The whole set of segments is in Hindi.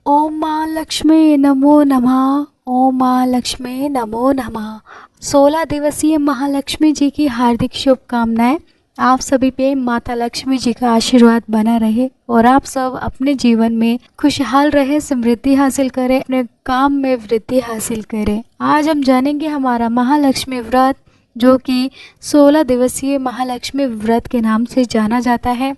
ओम माँ लक्ष्मी नमो नमः। ओम माँ लक्ष्मी नमो नमः। 16 दिवसीय महालक्ष्मी जी की हार्दिक शुभकामनाएं। आप सभी पे माता लक्ष्मी जी का आशीर्वाद बना रहे और आप सब अपने जीवन में खुशहाल रहे, समृद्धि हासिल करें, अपने काम में वृद्धि हासिल करें। आज हम जानेंगे हमारा महालक्ष्मी व्रत, जो कि 16 दिवसीय महालक्ष्मी व्रत के नाम से जाना जाता है।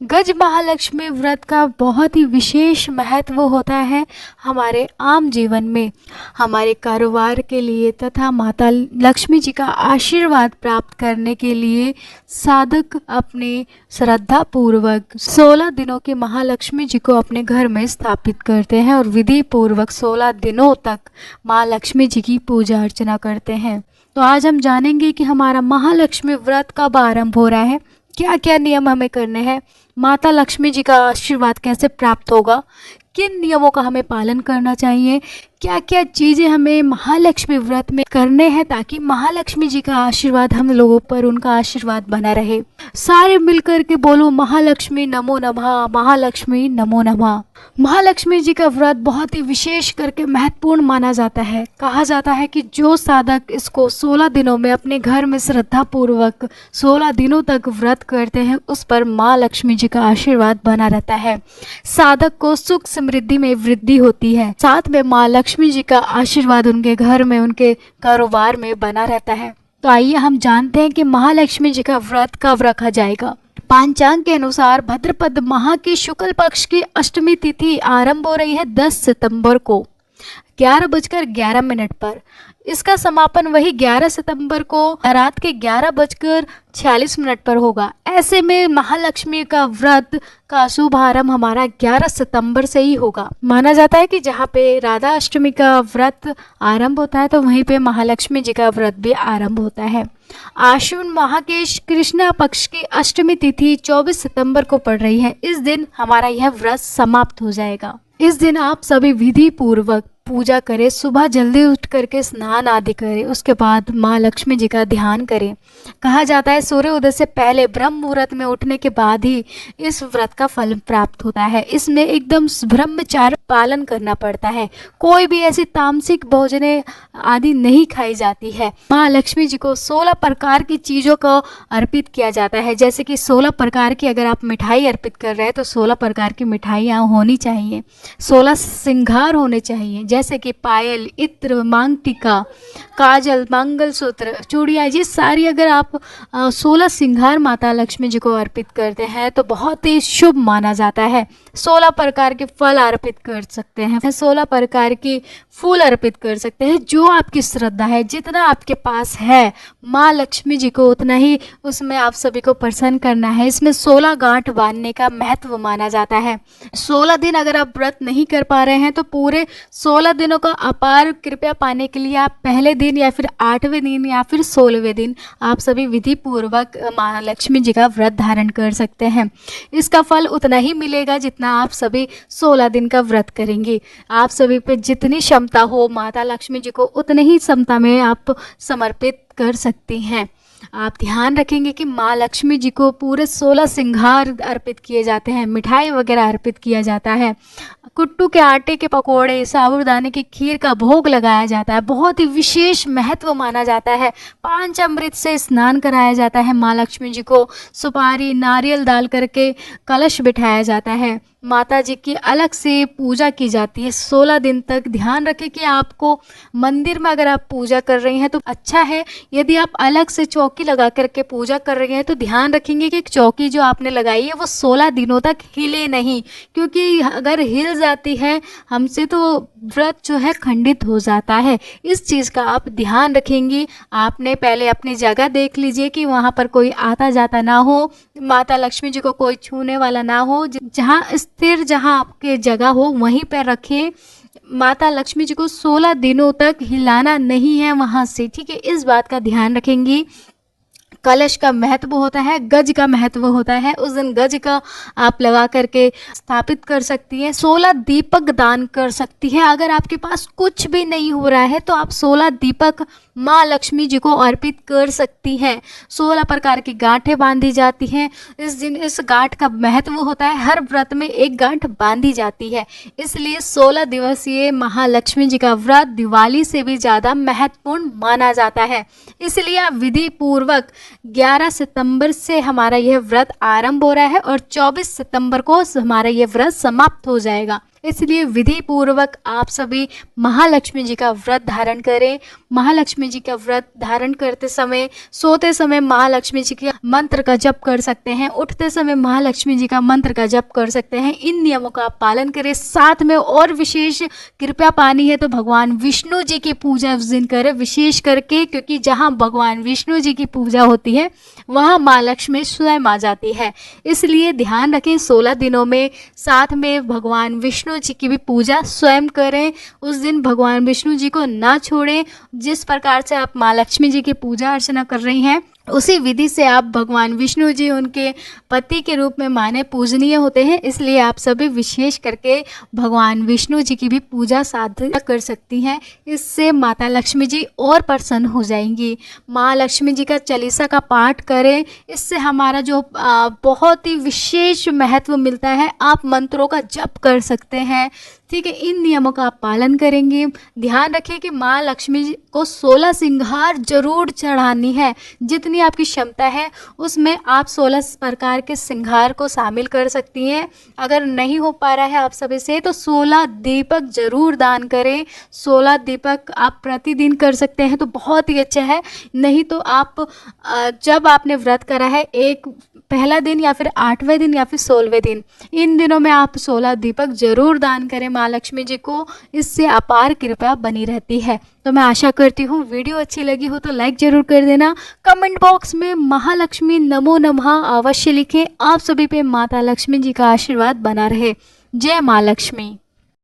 गज महालक्ष्मी व्रत का बहुत ही विशेष महत्व होता है हमारे आम जीवन में, हमारे कारोबार के लिए तथा माता लक्ष्मी जी का आशीर्वाद प्राप्त करने के लिए साधक अपने श्रद्धा पूर्वक 16 दिनों के महालक्ष्मी जी को अपने घर में स्थापित करते हैं और विधि पूर्वक 16 दिनों तक माँ लक्ष्मी जी की पूजा अर्चना करते हैं। तो आज हम जानेंगे कि हमारा महालक्ष्मी व्रत कब आरंभ हो रहा है, क्या क्या नियम हमें करने हैं, माता लक्ष्मी जी का आशीर्वाद कैसे प्राप्त होगा, किन नियमों का हमें पालन करना चाहिए, क्या क्या चीज़ें हमें महालक्ष्मी व्रत में करने हैं ताकि महालक्ष्मी जी का आशीर्वाद हम लोगों पर, उनका आशीर्वाद बना रहे। सारे मिलकर के बोलो महालक्ष्मी नमो नमः, महालक्ष्मी नमो नमः। महालक्ष्मी जी का व्रत बहुत ही विशेष करके महत्वपूर्ण माना जाता है। कहा जाता है कि जो साधक इसको 16 दिनों में अपने घर में श्रद्धा पूर्वक 16 दिनों तक व्रत करते हैं, उस पर माँ लक्ष्मी जी का आशीर्वाद बना रहता है। साधक को सुख समृद्धि में वृद्धि होती है, साथ में माँ लक्ष्मी जी का आशीर्वाद उनके घर में, उनके कारोबार में बना रहता है। तो आइए हम जानते हैं कि महालक्ष्मी जी का व्रत कब रखा जाएगा। पांचांग के अनुसार भाद्रपद माह की शुक्ल पक्ष की अष्टमी तिथि आरंभ हो रही है 10 सितंबर को 11:11 पर। इसका समापन वही 11 सितंबर को रात के 11:46 पर होगा। ऐसे में महालक्ष्मी का व्रत का शुभारंभ हमारा 11 सितंबर से ही होगा। माना जाता है कि जहाँ पे राधा अष्टमी का व्रत आरंभ होता है, तो वहीं पे महालक्ष्मी जी का व्रत भी आरंभ होता है। आश्विन माह के कृष्णा पक्ष की अष्टमी तिथि 24 सितंबर को पड़ रही है। इस दिन हमारा यह व्रत समाप्त हो जाएगा। इस दिन आप सभी विधि पूर्वक पूजा करें, सुबह जल्दी उठ करके स्नान आदि करें, उसके बाद माँ लक्ष्मी जी का ध्यान करें। कहा जाता है सूर्य उदय से पहले ब्रह्म मुहूर्त में उठने के बाद ही इस व्रत का फल प्राप्त होता है। इसमें एकदम ब्रह्मचार्य पालन करना पड़ता है। कोई भी ऐसी तामसिक भोजने आदि नहीं खाई जाती है। माँ लक्ष्मी जी को 16 प्रकार की चीज़ों को अर्पित किया जाता है। जैसे कि 16 प्रकार की अगर आप मिठाई अर्पित कर रहे हैं तो 16 प्रकार की मिठाइयाँ होनी चाहिए, 16 श्रृंगार होने चाहिए, जैसे कि पायल, इत्र, मांग टीका, काजल, मंगलसूत्र, चूड़ियाँ, ये सारी अगर आप 16 श्रृंगार माता लक्ष्मी जी को अर्पित करते हैं तो बहुत ही शुभ माना जाता है। 16 प्रकार के फल अर्पित कर सकते हैं, 16 प्रकार की फूल अर्पित कर सकते हैं। जो आपकी श्रद्धा है, जितना आपके पास है, माँ लक्ष्मी जी को उतना ही उसमें आप सभी को प्रसन्न करना है। इसमें 16 गांठ बांधने का महत्व माना जाता है। 16 दिन अगर आप व्रत नहीं कर पा रहे हैं तो पूरे 16 दिनों का अपार कृपया पाने के लिए आप पहले दिन या फिर 8वें दिन या फिर 16वें दिन आप सभी विधि पूर्वक माँ लक्ष्मी जी का व्रत धारण कर सकते हैं। इसका फल उतना ही मिलेगा जितना आप सभी 16 दिन का व्रत करेंगे। आप सभी पे जितनी क्षमता हो माता लक्ष्मी जी को उतनी ही क्षमता में आप समर्पित कर सकती हैं। आप ध्यान रखेंगे कि माँ लक्ष्मी जी को पूरे 16 श्रृंगार अर्पित किए जाते हैं, मिठाई वगैरह अर्पित किया जाता है, कुट्टू के आटे के पकोड़े, साबूदाने की खीर का भोग लगाया जाता है। बहुत ही विशेष महत्व माना जाता है। पंचामृत से स्नान कराया जाता है। माँ लक्ष्मी जी को सुपारी, नारियल डाल करके कलश बिठाया जाता है। माता जी की अलग से पूजा की जाती है 16 दिन तक। ध्यान रखें कि आपको मंदिर में अगर आप पूजा कर रही हैं तो अच्छा है। यदि आप अलग से चौकी लगा करके पूजा कर रही हैं तो ध्यान रखेंगे कि चौकी जो आपने लगाई है वो 16 दिनों तक हिले नहीं, क्योंकि अगर हिल जाती है हमसे तो व्रत जो है खंडित हो जाता है। इस चीज़ का आप ध्यान रखेंगी। आपने पहले अपनी जगह देख लीजिए कि वहाँ पर कोई आता जाता ना हो, माता लक्ष्मी जी को कोई छूने वाला ना हो। जहाँ स्थिर जहाँ आपके जगह हो वहीं पर रखें। माता लक्ष्मी जी को 16 दिनों तक हिलाना नहीं है वहाँ से, ठीक है। इस बात का ध्यान रखेंगी। कलश का महत्व होता है, गज का महत्व होता है। उस दिन गज का आप लगा करके स्थापित कर सकती हैं। 16 दीपक दान कर सकती हैं। अगर आपके पास कुछ भी नहीं हो रहा है तो आप 16 दीपक माँ लक्ष्मी जी को अर्पित कर सकती हैं। 16 प्रकार की गांठें बांधी जाती हैं। इस दिन इस गांठ का महत्व होता है, हर व्रत में एक गांठ बांधी जाती है, इसलिए 16 दिवसीय महालक्ष्मी जी का व्रत दिवाली से भी ज़्यादा महत्वपूर्ण माना जाता है। इसलिए आप विधि पूर्वक 11 सितंबर से हमारा यह व्रत आरंभ हो रहा है और 24 सितंबर को हमारा यह व्रत समाप्त हो जाएगा। इसलिए विधि पूर्वक आप सभी महालक्ष्मी जी का व्रत धारण करें। महालक्ष्मी जी का व्रत धारण करते समय, सोते समय महालक्ष्मी जी के मंत्र का जप कर सकते हैं, उठते समय महालक्ष्मी जी का मंत्र का जप कर सकते हैं। इन नियमों का आप पालन करें। साथ में और विशेष कृपया पानी है तो भगवान विष्णु जी की पूजा उस दिन करें, विशेष करके, क्योंकि जहाँ भगवान विष्णु जी की पूजा होती है वहाँ माँ लक्ष्मी स्वयं आ जाती है। इसलिए ध्यान रखें 16 दिनों में साथ में भगवान विष्णु जी की भी पूजा स्वयं करें। उस दिन भगवान विष्णु जी को ना छोड़ें। जिस प्रकार से आप माँ लक्ष्मी जी की पूजा अर्चना कर रही हैं उसी विधि से आप भगवान विष्णु जी उनके पति के रूप में माने पूजनीय होते हैं। इसलिए आप सभी विशेष करके भगवान विष्णु जी की भी पूजा साधना कर सकती हैं। इससे माता लक्ष्मी जी और प्रसन्न हो जाएंगी। माँ लक्ष्मी जी का चालीसा का पाठ करें, इससे हमारा जो बहुत ही विशेष महत्व मिलता है। आप मंत्रों का जप कर सकते हैं, ठीक है। इन नियमों का आप पालन करेंगे। ध्यान रखिए कि माँ लक्ष्मी जी को 16 श्रृंगार जरूर चढ़ानी है। जितनी आपकी क्षमता है उसमें आप 16 प्रकार के श्रृंगार को शामिल कर सकती हैं। अगर नहीं हो पा रहा है आप सभी से तो 16 दीपक जरूर दान करें। 16 दीपक आप प्रतिदिन कर सकते हैं तो बहुत ही अच्छा है। नहीं तो आप जब आपने व्रत करा है, एक पहला दिन या फिर 8वें दिन या फिर 16वें दिन, इन दिनों में आप 16 दीपक जरूर दान करें माँ लक्ष्मी जी को। इससे अपार कृपा बनी रहती है। तो मैं आशा करती हूँ वीडियो अच्छी लगी हो तो लाइक जरूर कर देना। कमेंट बॉक्स में महालक्ष्मी नमो नमः अवश्य लिखें। आप सभी पे माता लक्ष्मी जी का आशीर्वाद बना रहे। जय माँ लक्ष्मी।